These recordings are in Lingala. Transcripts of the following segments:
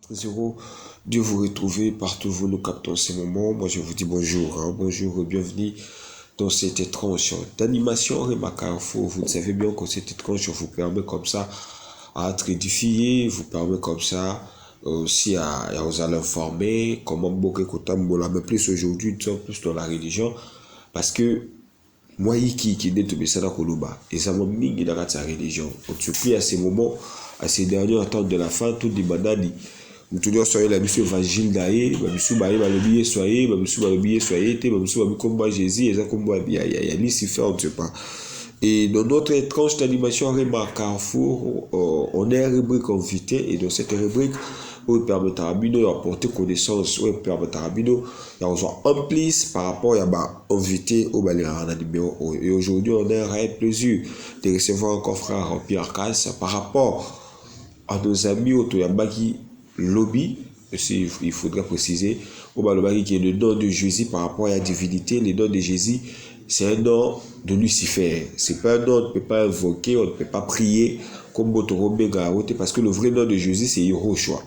Très heureux de vous retrouver partout où vous nous captez en ce moment. Moi, je vous dis bonjour, bonjour et bienvenue dans cette étrange d'animation remarquable. Vous ne savez bien que cette étrange vous permet comme ça à être édifié, vous permet comme ça aussi à vous aller informer, comment beaucoup mais plus aujourd'hui, plus dans la religion, parce que moi qui est de Bessana Koluba et ça m'a mis dans sa religion. On se plie à ces moments, à ces derniers temps de la fin, tout des banani. Nous toujours soyez la mission évangile d'ailleurs, ma mission baïe ma lebier soyez, ma mission lebier soyez, ma mission baïe comme moi Jésus et ça comme moi bien, il y a Lucifer on ne sait pas. Et dans notre étrange d'animation remarque Carrefour, on est rubrique invité et dans cette rubrique où il permet à Rabino d'apporter connaissance, où il permet à Rabino d'avoir un plus par rapport à ma invité au Baléana numéro 1. Et aujourd'hui, on a un réel plaisir de recevoir encore frère Pierre Casse par rapport à nos amis au Toyabaki Lobby. Il faudrait préciser au Balobaki qui est le nom de Jésus par rapport à la divinité. Le nom de Jésus, c'est un nom de Lucifer. C'est pas un nom, on ne peut pas invoquer, on ne peut pas prier comme Botorombe Garote parce que le vrai nom de Jésus, c'est Yehoshua.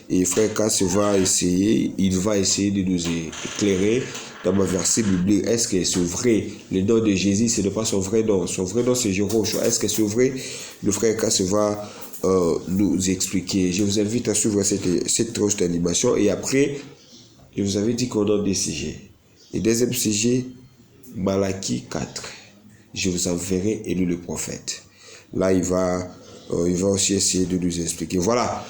Et frère Cass va essayer, il va essayer de nous éclairer dans ma verset biblique. Est-ce que c'est vrai, le nom de Jésus, ce n'est pas son vrai nom. Son vrai nom, c'est Yehoshua. Est-ce que c'est vrai? Le frère Cass va nous expliquer. Je vous invite à suivre cette tranche d'animation. Et après, je vous avais dit qu'on a des sujets. Le deuxième sujet, Malachie 4. Je vous enverrai Élie le prophète. Là, il va aussi essayer de nous expliquer. Voilà.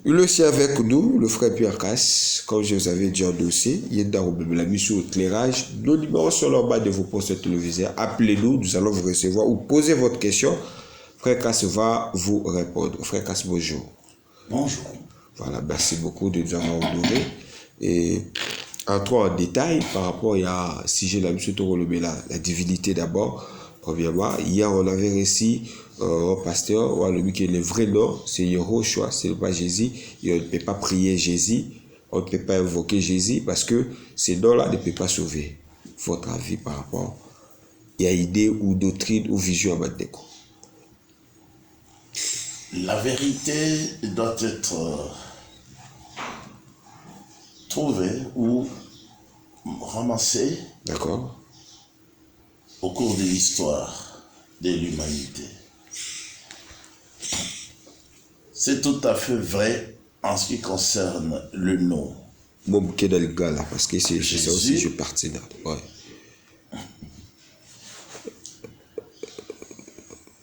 Il est aussi avec nous, le frère Pierre Casse, comme je vous avais dit en dossier, il est dans la mission éclairage. Nos numéros sont là en bas de vos postes télévisés. Appelez-nous, nous allons vous recevoir ou poser votre question. Frère Casse va vous répondre. Frère Casse, bonjour. Bonjour. Voilà, merci beaucoup de nous avoir honorés. Et entrons en détail par rapport à sujet de la mission la divinité d'abord. Premièrement, hier on avait réussi au pasteur, on a dit que le vrai nom c'est Yehoshua, c'est pas Jésus, et on ne peut pas prier Jésus, on ne peut pas invoquer Jésus parce que ces noms-là ne peuvent pas sauver. Votre avis par rapport à idée ou doctrine ou vision à Mandeko? La vérité doit être trouvée ou ramassée. D'accord. Au cours de l'histoire de l'humanité. C'est tout à fait vrai en ce qui concerne le nom. Moi, je suis là parce que c'est ça aussi, je partis là. Ouais.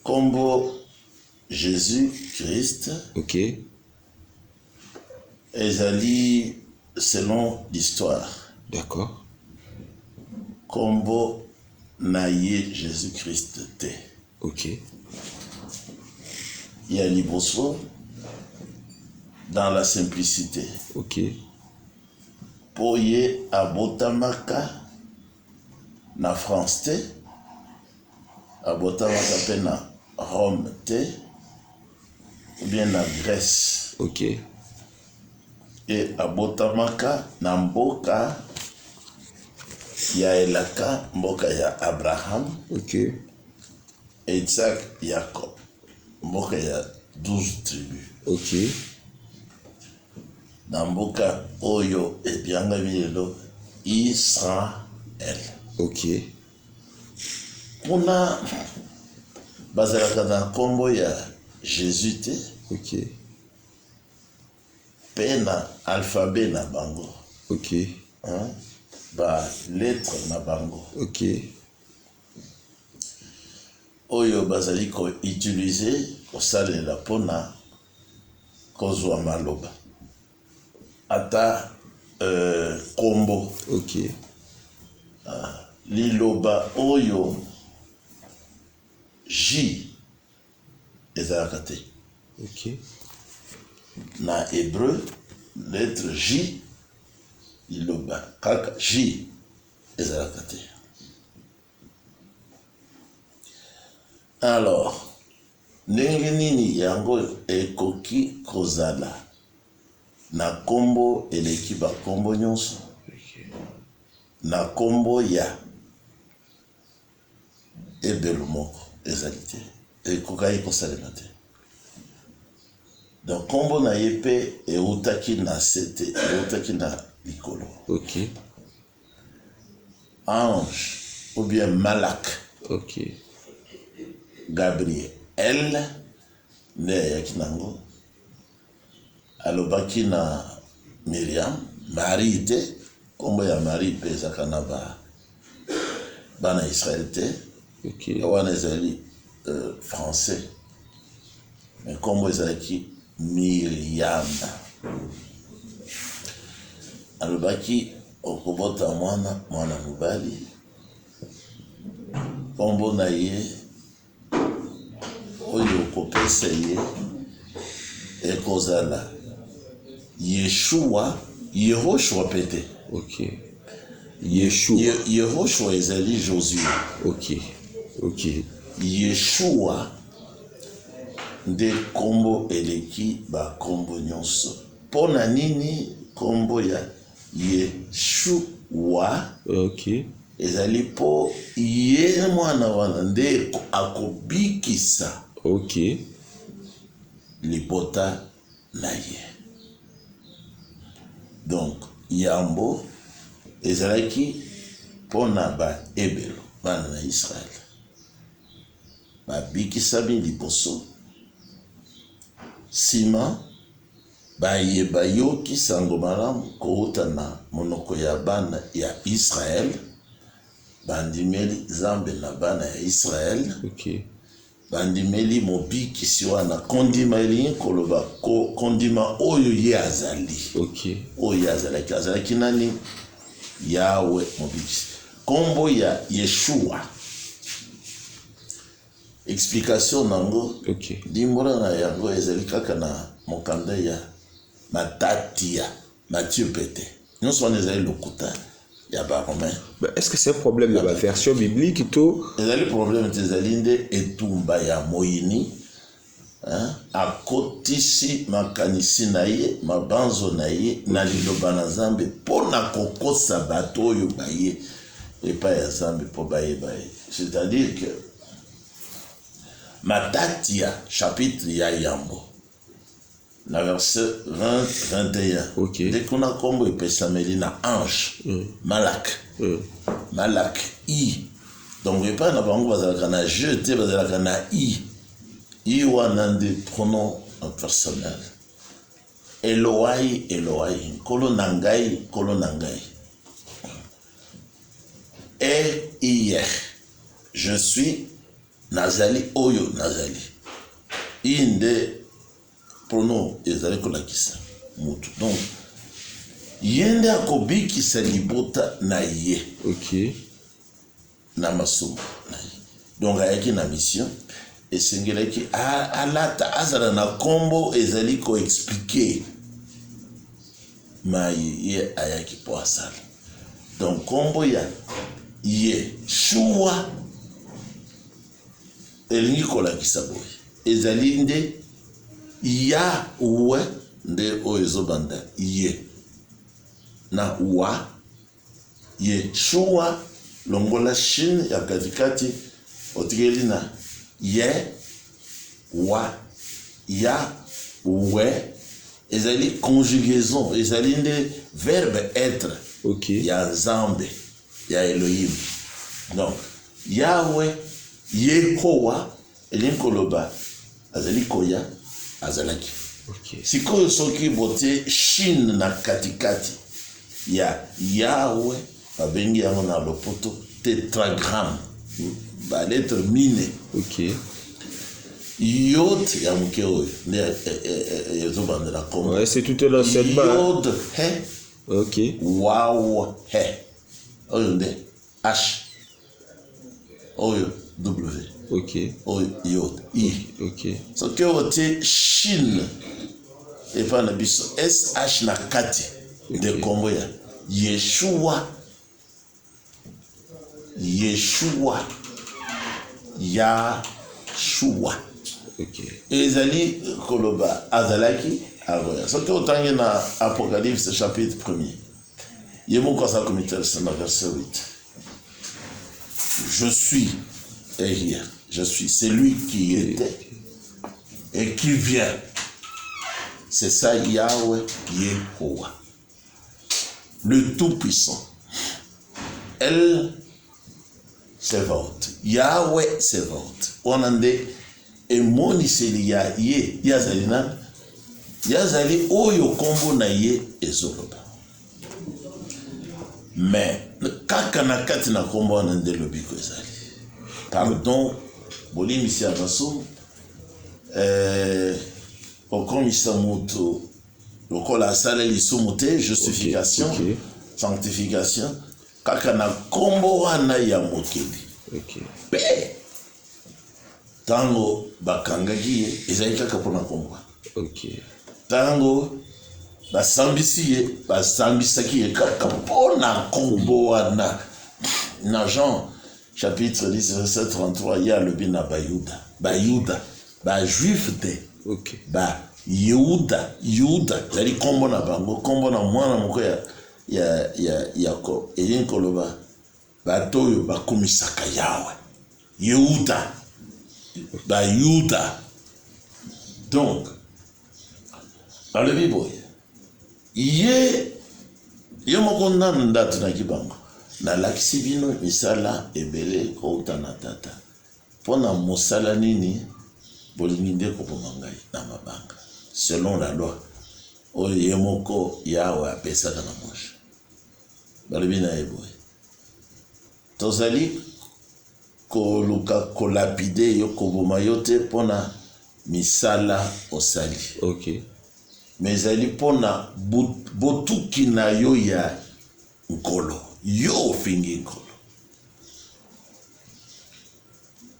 Combo Jésus-Christ. Ok. Ezali selon l'histoire. D'accord. Combo Naye Jésus-Christ te. Ok. Il y a Liboso dans la simplicité. Ok. Poye abotamaka na France te. Abotamaka pe na Rome te. Ou bien na Grèce. Ok. Et abotamaka na mboka ya Elaka, mboka ya Abraham. Ok. Et Isaac, Jacob, mboka ya 12 tribus. Ok. Na mboka oyo ebyanga bilelo Israël. Ok. Kuna bazalaka na kombo ya Jésus te. Ok. Pe na alphabet na bango. Ok. Ba lettre na bango. Ok. Oyo bazali ko utiliser kosalela pona kozwa maloba. Ata kombo. Ok. Liloba oyo J ezalaka te. Ok. Na hébreu, lettre J, liloba kaka J ezalaka te. Alors, ndenge nini yango ekoki kozala na kombo eleki ba kombo nyonso? Na kombo ya ebelo moko ezali te. Ekokai kosalema te. donc kombo na ye mpe eutaki na sete eutaki na likolo. Ok. Ange ou bien malak. Ok. Gabriel nde ayaki nango alobaki na Miriam, Marie te, kombo ya Marie mpe ezaka na bana Israel te. Ok. wana ezali français, mais kombo ezalaki Miriam. Alobaki okobota mwana mobali, kombo na ye oyo okopesa ye ekozala Yeshua, Yehoshua pete. Ok. Yeshua. Yehoshua ezali Josué. Ok. Ok. Yeshua nde kombo eleki ba kombo nyonso. Pona nini kombo ya Yeshua? Ok. Ezali po ye mwana wana nde akobikisa. Ok. Libota na ye. Donc yambo ezalaki pona ba ebelo bana na Israël. Babikisami liboso sima bayeba yoki sango malamu kouta na monoko ya bana ya Israël, bandimeli zambe na bana ya Israël. Ok. Bandimeli mobikisi wana kondima elingi koloba kondima oyo ye azali. Ok. Oyo azalaki nani? Yawe mobikisi. Kombo ya Yeshua, explication nango, Ok. dimbola na yango ezali kaka na mokanda ya Matatia, Matthieu pete. Nyonso wana ezali lokuta ya baromain. Mais est-ce que c'est un problème de la version biblique tout? Ezali problème ezali nde etumba ya moyini akotisi makanisi na ye, mabanzo na ye na liloba na Nzambe pona kokosa bato oyo baye epai ya Nzambe po bayeba ye. C'est-à-dire que Matatia chapitre ya yambo na verset 20-21. Ok. Dès qu'on a kombo epesameli na ange, malak. Malak, I. Donc, il n'y a pas de jeté, I wana de pronom personnel. Eloai, Eloai. Kolo nangai, Kolo nangai. Et hier, je suis Nazali, Oyo Nazali. Inde pronom ezali kolakisa mutu. Donc, yende akobikisa libota na ye. Ok. Na masomo na ye. Donc ayaki na mission esengelaki alata azala na kombo ezali ko expliquer ma ye ayaki po asala. Donc kombo ya Yeshua elingi kolakisa boye ezali nde Yawe nde oyo ezobanda ye na wa Yeshua longola shin ya katikati otikeli na ye wa ya we ezali conjugaison ezali nde verbe être. Ok. Ya Nzambe ya Elohim. Donc Yahweh Yehowa elinkoloba azali koya azalaki. Ok. Sikoyo soki bote shin na katikati ya Yahweh babengi yango na lopoto tétragramme, ba lettre mine. Ok. Yod ya moke oyo nde ezobandela kombo. Ouais, c'est tout un enseignement. Yod he. Ok. Waw he. Oyo nde H. Oyo W. Ok. Oyo Yod I. Ok. Soki otie shin epa na biso SH na kati de kombo ya Yeshua. Yeshua. Yashua. Ok. Ezali koloba azalaki agoya. Soki otangi na Apocalypse chapitre 1er. Yemoko sa comité na verset 8. Je suis et hier. Je suis celui qui était et qui vient. c'est ça Yahweh Yehowa, le Tout-Puissant. El Sevaot, Yahweh Sevaot. On en dit emoniseli ya ye yazali na yazali oyo kombo na ye ezoloba. Mais kaka na kati na kombo wana nde lobiko ezali. Pardon, bolimisi abaso okomisa moto lokola asala lisumu te, justification, okay. Sanctification, kaka na kombo wana ya mokili. Okay. Pe tango bakangaki ye ezali kaka mpona kombo. Okay. Tango basambisi ye basambisaki ye kaka mpona kombo wana. Na Jean chapitre 10 verset 33 il y a le bina bayuda juif te. Okay. Yehuda zali kombo na bango, kombo na mwana moko ya ko eyin koloba batoyo bakumisaka Yawe Yehuda Yuda. Donc dans le Bible ye moko nanda tunaki bango na lakisi bino misala ebele kouta na tata pona mosala nini bolingi nde kopoma ngai na mabanga selon la loi oyo ye moko Yawe apesaka na moshe balobi na ye boye tozali koluka kolapide yo koboma yo te mpona misala osali. Okay. Mais ezali mpona botuki na yo ya nkolo yo ofingi nkolo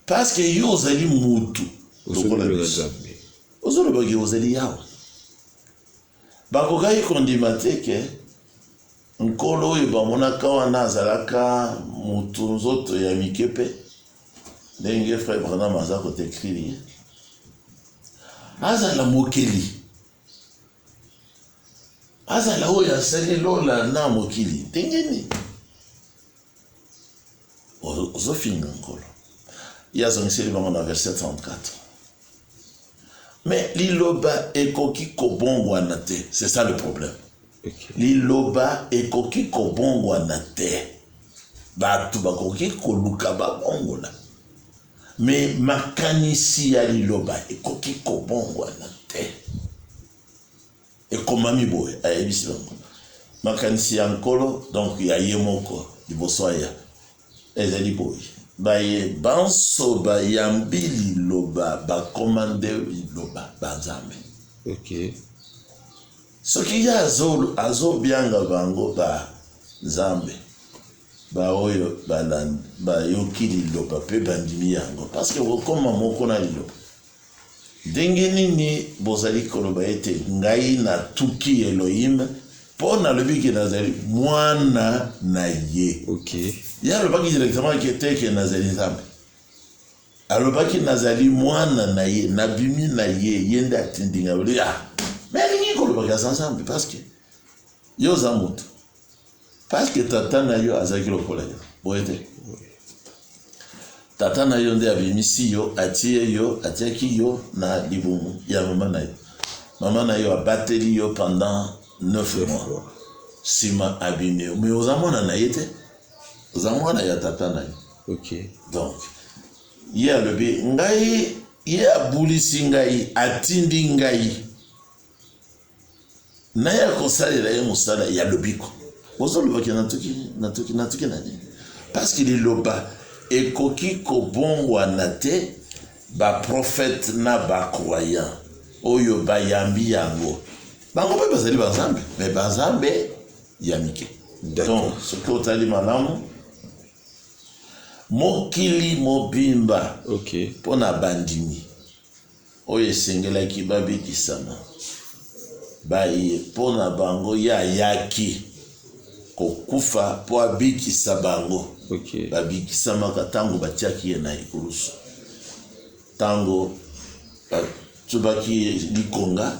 parce que yo ozali mutu lokola biso ozolobaki ozali Yawe bakokaki kondima te ke nkolo oyo bamonaka wana azalaka mutu nzoto ya mikepe ndenge frère Branham aza kotekrili azala mokeli azala oyo asali lola na mokili ndengeni ozofinga nkolo ye azongiseli bango na verset 34. Mais liloba ekoki kobongwana te, c'est ça le problème. Okay. Liloba ekoki kobongwana te, batu bakoki koluka babongola. Mais makanisi ya liloba ekoki kobongwana te. Ekomami boye ayebisi bango makanisi ya nkolo donc ya ye moko liboso ya ezali boye baye banso bayambi liloba bakomande liloba banzambe. Okay. Soki ya azobianga bango banzambe baoyo bayoki liloba pe bandimi yango parce que okoma moko na liloba ndenge nini bozali koloba ete ngai natuki Elohim pona lobiki nazali mwana na ye. Okay. Ya alobaki directement ke teke nazali nzambe alobaki nazali mwana na ye nabimi na ye yende atindinga boli mais alingi kolobaki aza nzambe parce que yo oza moto parce que tata na yo azalaki lokola yo boye te. Tata na yo nde abimisi yo atiaki yo na libumu ya mama na yo. Mama na yo abateli yo pendant 9 mois. Sima abimi yo. Mais oza mwana na ye te. Oza mwana ya tata na yo. Okay. Donc, ye alobi ngai ye abulisi ngai atindi ngai. Na ya kosalela ye mosala ya lobiko. Ozolobaki natuki na nini? Parce qu'il est loba ekoki kobongwana te ba prophète na ba croyant oyo bayambi yango bango pe bazali bazambe mais bazambe yamike. Donc ce que otali malamu mokili mobimba. Okay. Pona bandimi oyo esengelaki babikisama baye pona bango ya yaki kokufa po abikisa bango. Okay. Babikisamaka tango batiaki ye na ekulusu tango tubaki likonga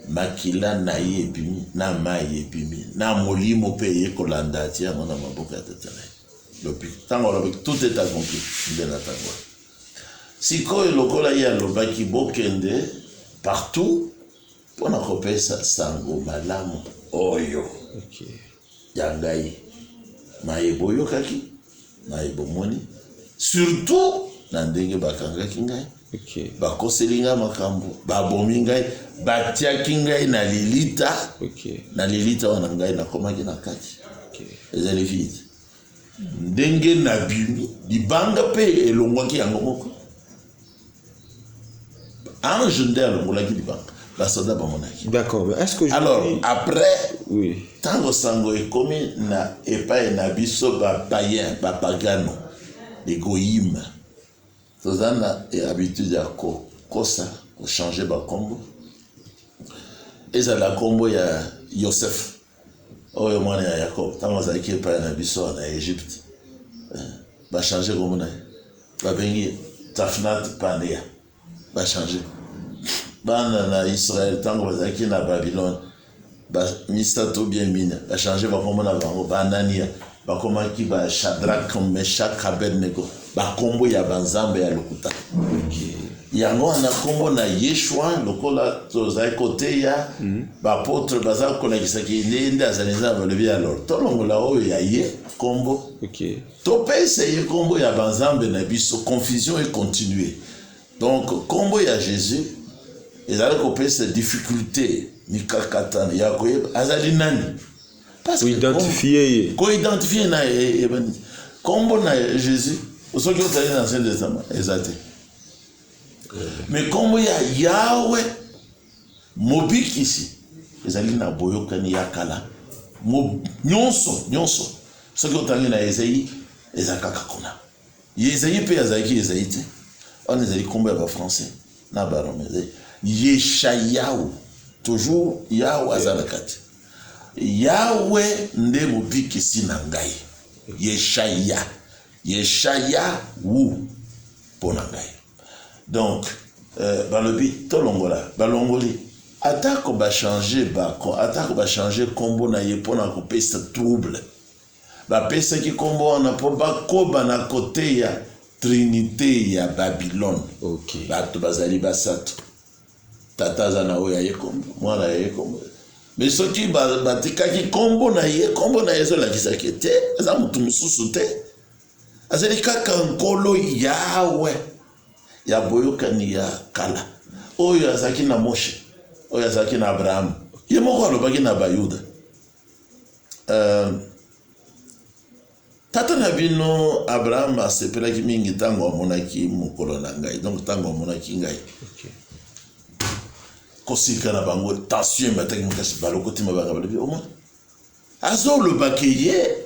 makila na ye ebimi na mai ebimi na molimo pe ye kolanda ati yango na maboko ya tata na ye lobi tango alobi tout est accompli nde na tango sikoyo lokola ye alobaki bokende partout mpona kopesa sango malamu oyo ya ngai mayeba oyokaki mayeba omoni surtout na ndenge bakangaki ngai bakoseli ngai makambo babomi ngai batiaki ngai na lilita na lilita wana ngai nakomaki na kati ezali vide ndenge nabimi libanga mpe elongwaki yango moko ange nde alongolaki libanga basoda bamonaki. D'accord, mais est-ce que alors après oui, tango sango ekomi na epai na biso bapayen bapagano egoyime toza na habitude ya kokosa kochange bakombo ezala kombo ya Yosef oyo mwana ya Yakob tango azalaki epai na biso na Egypte bachange kombo na ye babengi Tafnat Panea bachange bana na Israël tango bazalaki na Babylone misato bien mina bachange bakombo na bango banania bakomaki ba Shadrach, Meshach, Abednego bakombo ya banzambe ya lokuta yango wana kombo na Yeshua lokola tozali kote ya bapotre baza kolakisaki nde azali nzambe alobi alors tolongola oyo ya ye kombo topesa ye kombo ya banzambe na biso confusion et continuer donc kombo ya Jésus ezali kopesa difficulté mikakatana ya koyeba azali nani parce que ko-identifier na kombo na Jésus osoki otali na Ancien Testament ezate mais kombo ya Yahweh mobikisi ezali na boyokani ya kala nyonso soki otangi na Esaïe ezakaka kuna Esaïe pe azalaki Esaïe te on ezali kombo ya bafrançais na barome Yeshayahu toujours Yahweh azalakati Yahweh nde mobikisi na ngai Yeshayahu pona ngai donc balobi tolongola balongoli atako ba changer kombo na ye pona kopesa trouble bapesa ki kombo wana po bakoba na kote ya trinité ya Babylone bato bazali basato tata aza na oyo aye kombo mwana aye kombo mais soki batikaki kombo na ye ezolakisaki te eza motu mosusu te azali kaka nkolo Yawe ya boyokani ya kala oyo azalaki na Moshe oyo azalaki na Abraham ye moko alobaki na bayuda tata na bino Abraham asepelaki mingi ntango amonaki mokolo na ngai donc ntango amonaki ngai kosika na bango tension mataki makasi balokoti mabanga balobi oma azolobaki ye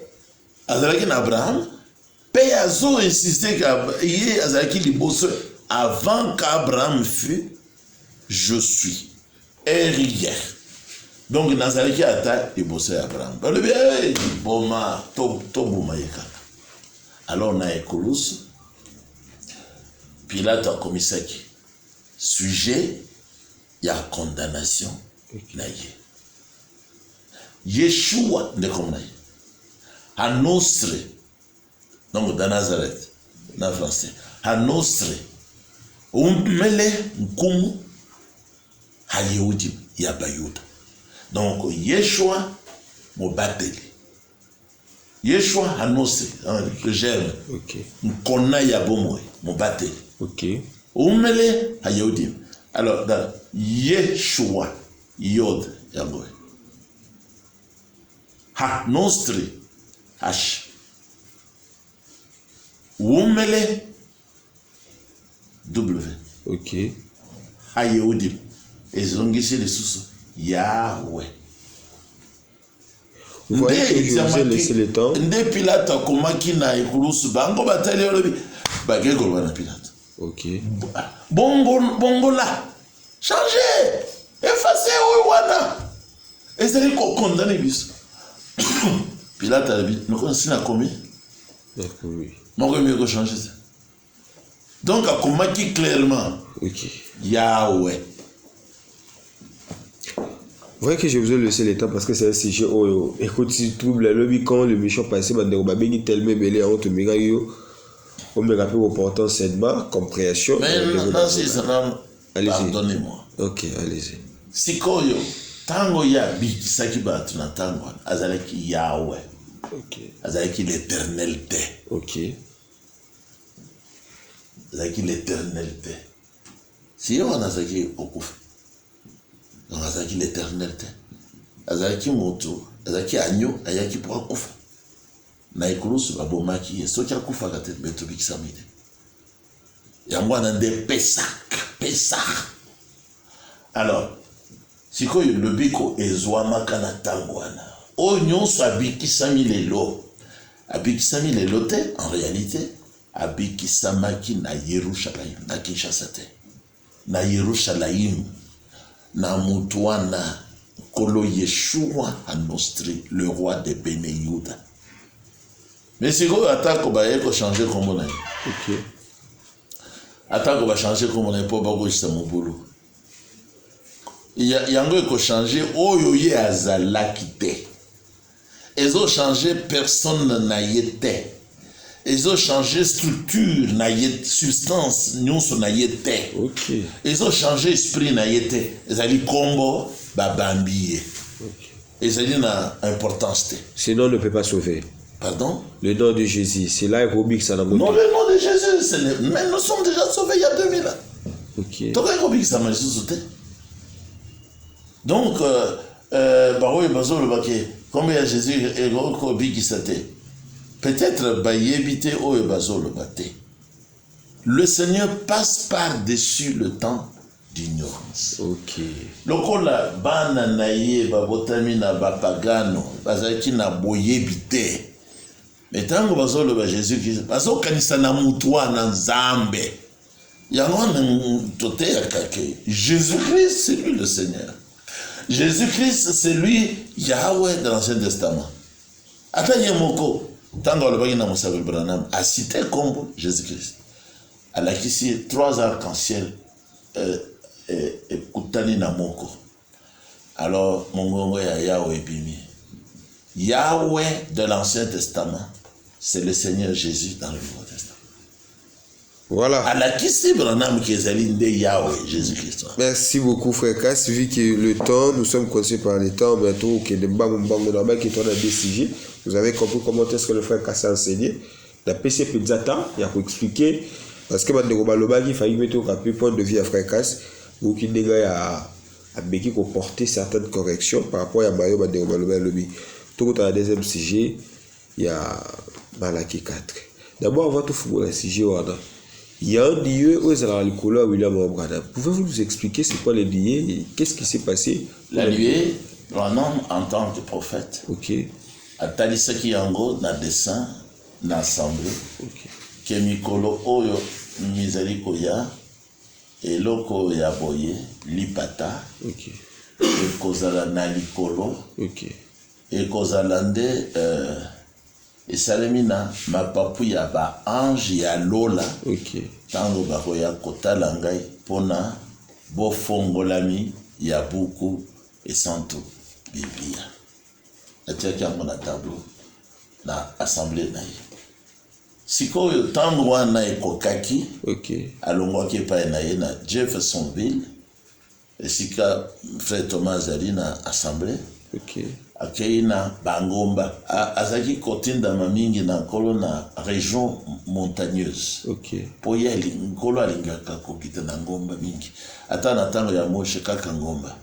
azalaki na Abraham pe azo insisté que ye azalaki liboso avant qu'Abraham fût je suis hier donc nazalaki ata liboso ya Abraham balobi boma to boma ye kaka alors na ekolusu Pilate akomisaki sujet ya condamnation na ye Yeshua nde komna ye anostre donc dans Nazareth na français anostre umele nkumu hayehudi ya bayuda donc Yeshua mobateli Yeshua anostre le germe nkona ya bomwe mobateli umele hayehudi alors dans Yeshua yod yango ha nostre h umele w hayehudi ezongisi lisusu Yahweh. Vous voyez que je vous ai laissé le temps. Nde Pilate akomaki na ekulusu bango batali olobi bagekolo na Pilate. Bongo là. Changer. Effacer oyo wana. Ezali ko condamner biso. Pilate a dit nous sina komi. D'accord, oui. Moko mieux ko changer ça. Donc akomaki clairement. Yahweh. Vous voyez que je vous ai laissé le temps parce que c'est un sujet où, écoute, si tu trouves le lobby quand le méchant passé, on béni tellement belé en te mégayo, on me rappelle important enseignement, compréhension. Mais non, c'est ça, pardonnez-moi. Ok, allez-y. sikoyo tango ya bikisaki bato na tango azalaki Yahweh. Ok. Azalaki l'éternalité. Ok. Azalaki l'éternalité. Si yo azalaki okufa. Donc azalaki l'éternalité. Azalaki moto, azalaki agneau, ayaki pour akufa. Na ikulusu babomaki ye soki akufaka te beto bikisami te. Yango wana nde Pesaka. Alors, sikoyo lobiko ezwamaka na tango wana. Oyo nyonso abikisami lelo. Abikisami lelo te, en réalité, abikisamaki na Yerushalayim, na Kinshasa te. Na Yerushalayim, na mutu wana Kolo Yeshua Hanostri, le roi de Bene Yuda. Mais sikoyo atako baye ko changer kombo na ye. Ok. Atako ba changer kombo na ye po bako isa mobulu. Yango eko changer oyo ye azalaki te. Ils ont changé personne na yete. Ils ont changé structure na yete, substance nyonso na yete. Ok. Ils ont changé esprit na yete. Ils ont dit combo babambiye. Ok. Ils ont dit na importance te. Ce nom ne peut pas sauver. Pardon? Le nom de Jésus, c'est là aérobique ça n'a pas. Non, le nom de Jésus, mais nous sommes déjà sauvés il y a 2000 ans. Ok. Donc aérobique ça m'a sauté. Donc baroye bazo le baké. Comme il y a Jésus et Rokobi qui s'était. Peut-être bayébité ou le baté. Le Seigneur passe par-dessus le temps d'ignorance. Ok. Lokola bana naye babotami na bapagano bazaki na boyebité. Mais tango bazo le Jésus qui bazo kanisa na mutwa na Nzambe. Yango na tote yakake. Jésus-Christ c'est lui le Seigneur. Jésus-Christ, c'est lui, Yahweh de l'Ancien Testament. Attends, Yemoko, tant le bagage dans Moussa Branham a cité comme Jésus-Christ. Elle a ici 3 arcs-en-ciel et Koutani Namoko. Alors, mon gongo est Yahweh Bimi. Yahweh de l'Ancien Testament, c'est le Seigneur Jésus dans le Nouveau Testament. Voilà. Merci beaucoup, frère Cass. Vu que le temps, nous sommes coincés par le temps, bientôt, qui vous avez compris comment est-ce que le frère Cass a enseigné. La PC Pizzata, il y a pour expliquer, parce que il fallait mettre au point de vue à frère Cass, ou qui a porter certaines corrections par rapport à Mario Bandegobaloba Lobby. Tout à la deuxième sujet, il y a Malaki 4. D'abord, on va tout foutre le sujet. Il y a un dieu où est la Nicolas William Branham. Pouvez-vous nous expliquer c'est quoi le dieu? Qu'est-ce qui s'est passé? La dieu, un homme en tant que prophète. Ok. A talisaki yango na dessin na assemblée. Ok. Que mikolo oyo mizali koya eloko ya boye lipata. Ok. Et kozala na likolo. Ok. Et kozala nde esalemi na mapapu ya ba ange ya lola. Ok. Tango bakoya kotala ngai pona bofongolami ya buku esantu Biblia. Atiaki yango na tableau na assemblée na ye. Sikoyo tango wana ekokaki. Ok. Alongwaki epai na ye na Jeffersonville. Esika frère Thomas ali na assemblée. Ok. Akei na bangomba azaki kotinda mamingi na nkolo na région montagneuse. Ok. Po ye nkolo alingaka kokita na ngomba mingi ata na tango ya Moshe kaka ngomba.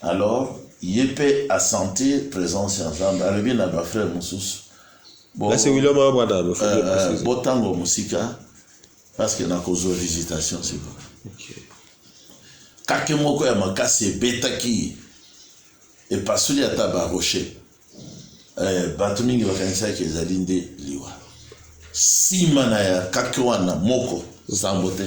Alors yepe a sentir présence ya Nzambe alobi na ba frère mosusu. Là c'est William Branham. Botango musika parce que na kozo visitation c'est bon. Ok. Kake moko ya makasi betaki et pasuli ata ba rocher. Bato mingi bakanisaki ezali nde liwa. Sima na ya kake wana moko sambo te.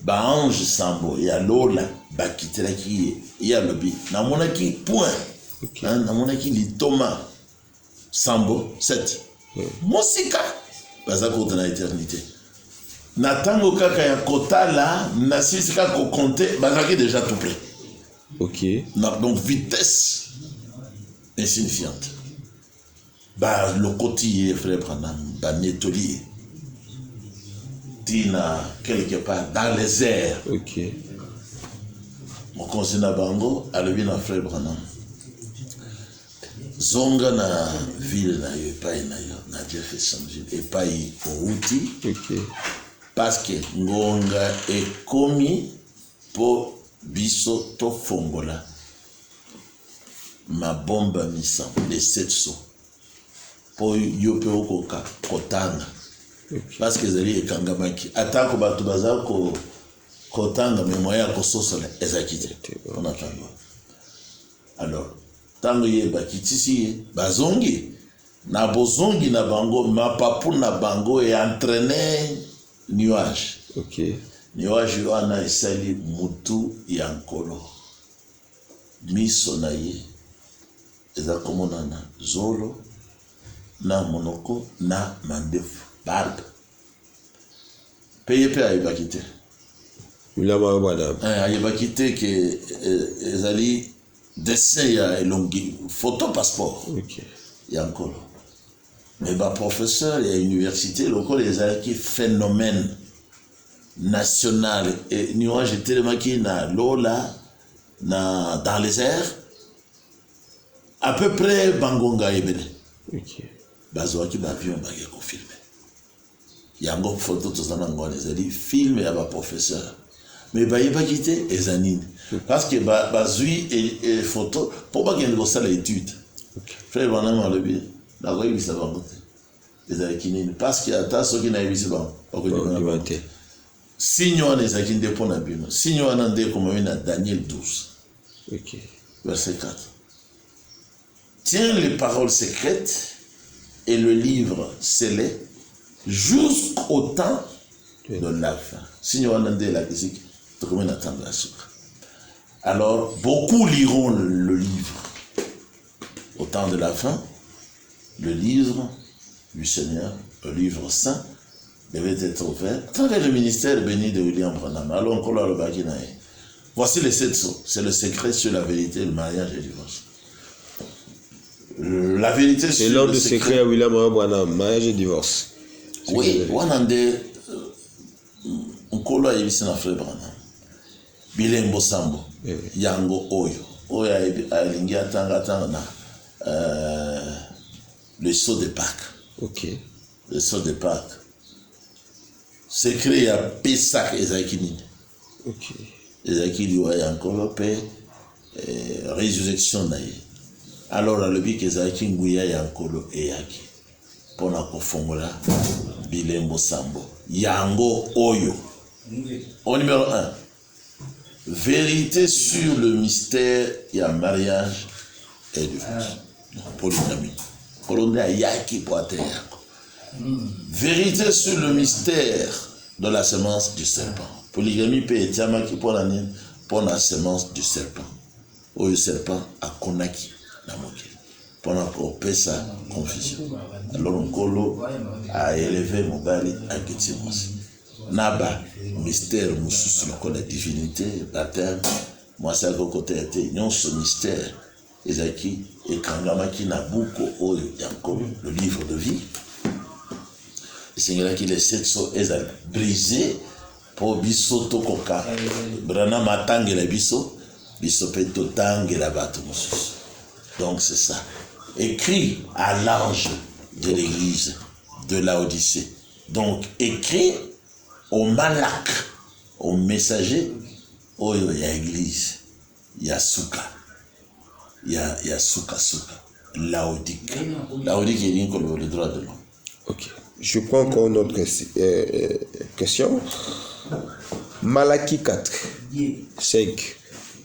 Ba ange sambo ya lola bakitelaki ya lobi. Na monaki point. Okay. Na monaki litoma sambo 7. Mosika baza kota na éternité. Na tango kaka ya kotala na sisika ko compter bazaki déjà tout près. Ok. Donc vitesse insignifiante. Bah le côté frère Branham, bah netolier. Tina quelque part dans les airs. Ok. mokonzi na bango alobi na frère Branham zonga na ville na yo epai na yo na Jeffersonville epai outi parce que ngonga ekomi po biso tofongola mabomba misambo les 7 sauts po yo pe okoka kotanga parce que ezali ekangamaki atako bato baza kotanga memoya ya kososola ezaki te mpona ntango alors ntango ye bakitisi ye bazongi na bozongi na bango mapapu na bango entraîné nuage nuage wana esali mutu ya nkolo miso na ye eza komonana zolo na monoko na mandefu barbe peye pe ayebaki te ayebaki te ke ezali dessin ya elongi photo passeport ya nkolo mais baprofesseur ya université lokola ezalaki phénomène national et nuage etelemaki na lola dans les airs à peu près bangonga ebele bazwaki baavion bake kofilme yango photo tozana ngo ezali film ya baprofesseur mais bayebaki te eza nini parce que bazwi photo mpo bakende kosala étude frère Branham alobi nakoyebisa bango te ezalaki nini parce que ata soki nayebisi bango bakoyebana te signe wana ezalaki nde mpo na bino signe wana nde ekomami na Daniel 12 verset 4 tiens les paroles secrètes et le livre scellé jusqu'au temps de la fin. Signe wana nde elakisi tokomi na ntango ya suka. Alors beaucoup liront le livre au temps de la fin. Le livre du Seigneur, le livre saint, devait être ouvert à travers le ministère béni de William Branham. Alors encore là le baginaï. Voici les 7 sceaux. C'est le secret sur la vérité, le mariage et le divorce. La vérité sur le secret. C'est secret à William Branham, mariage et divorce. Oui, wanande nkolo ayebisi na frère Branham. Bilembo sambo. Yango oyo alingi atanga na le saut de Pâques. Le saut de Pâques. Secret ya Pessah ezaki nini. Ezaki liwa ya nkolo pe résurrection na ye. Alors alobi kezalaki nguya ya nkolo eyaki pona kofongola bilembo sambo yango oyo. Au numéro 1, vérité sur le mystère ya mariage et divorce. Polygamie. Kolonde ayaki poate yako. Vérité sur le mystère de la semence du serpent. Polygamie pe etiamaki pona nini pona semence du serpent. Oyo serpent akonaki na mokili pona kopesa confusion. Alors nkolo a élevé mobali akiti mwasi naba mystère mosusu lokola divinité baptême mwasi akokote ete nyonso mystère ezaki ekangamaki na buku oyo ya nkolo le livre de vie esengelaki les 7 sceaux ezali brisé po biso tokoka Branham atangela biso pe totangela bato mosusu. Donc c'est ça. Écrit à l'ange de l'église de Laodicée. Donc écrit au malak, au messager, au l'église. Il y a Souka. Il y a Souka. Laodique. Laodique est comme le droit de l'homme. Ok. Je prends encore une autre question. Malachie 4, 5.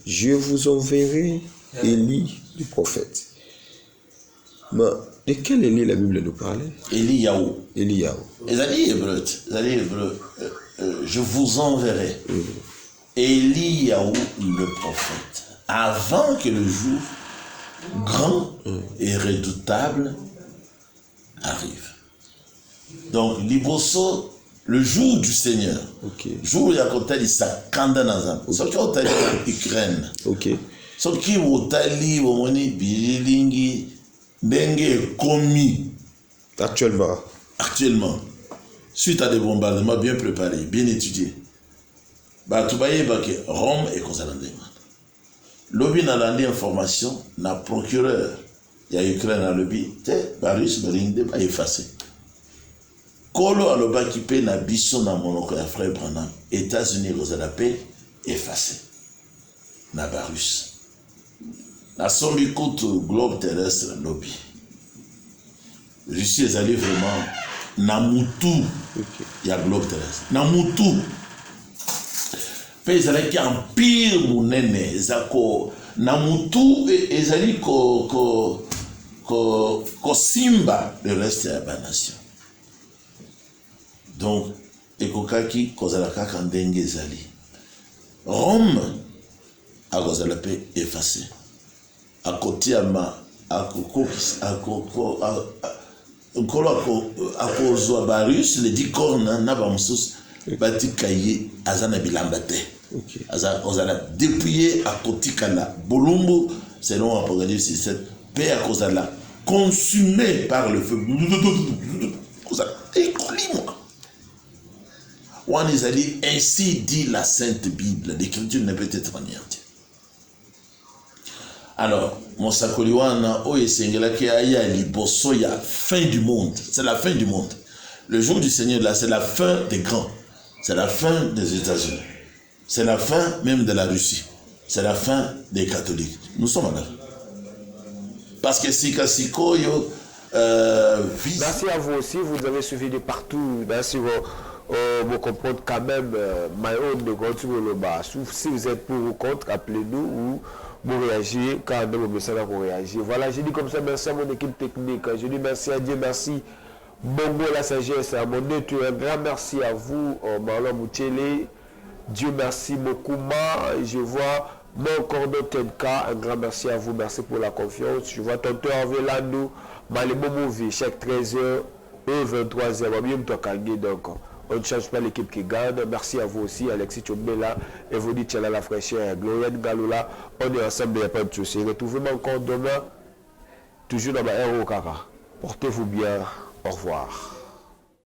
Je vous enverrai Élie, le prophète. Mais de quel Élie la Bible nous parlait? Eliyahu. Eliyahu. Ezali hébreu. Je vous enverrai Eliyahu, le prophète, avant que le jour grand et redoutable arrive. Donc, liboso, le jour du Seigneur. Jour ya kotali sakanda nazam. Soki otali Ukraine. Soki otali omoni bililingi ndenge komi actuellement suite à des bombardements bien préparés, bien étudiés. Ba tubaye ba ke Rome et kozala ndema. Lobby n'a pas d'information, na procureur. Il y a Ukraine à lobby, Barus Beringde a effacé. Kolo aloba qui paie na biso na monoko ya frère Branham, États-Unis aux paix effacé. Na Barus. Na sombi kutu globe terrestre lobby. Russie ezali vraiment na mutu ya globe terrestre. Na mutu. Pe ezali ki empire munene ezako na mutu ezali ko simba le reste ya ba nation. Donc ekokaki kozala kaka ndenge ezali. Rome akozala pe effacé. Akotiama akozwa Barus le dit corne na ba mususu batikaye azana bilamba te. Ozala dépouillé à kotikala bolumbu selon Apocalypse 17 pe akozala consumé par le feu. Kozala écoulé-moi. Ainsi dit la Sainte Bible. L'écriture ne peut être anéantie. Alors, mon sakoliwana, fin du monde. C'est la fin du monde. Le jour du Seigneur, là, c'est la fin des grands. C'est la fin des États-Unis. C'est la fin même de la Russie. C'est la fin des catholiques. Nous sommes là. Parce que Sika Sikoyo. Merci à vous aussi. Vous avez suivi de partout. Merci. Vous comprenez quand même my own de continuer. Si vous êtes pour ou contre, appelez-nous ou vous réagissez quand nous message pour réagir. Voilà, je dis comme ça, merci à mon équipe technique. Je dis merci à Dieu, merci Bongo la sagesse, à mon Dieu, un grand merci à vous, Marlon Moutchele. Dieu merci beaucoup. Je vois mon cordon Tenka, un grand merci à vous, merci pour la confiance. Je vois tonton Avelando, Malemo Mouvi, chaque 13h et 23h. Donc, on ne change pas l'équipe qui gagne. Merci à vous aussi, Alexis Tchombela, et vous dites Tchala la fraîcheur, Gloriane Galoula. On est ensemble, il n'y a pas de souci. Retrouvez-moi encore demain, toujours dans ma RO Kara. Portez-vous bien. Au revoir.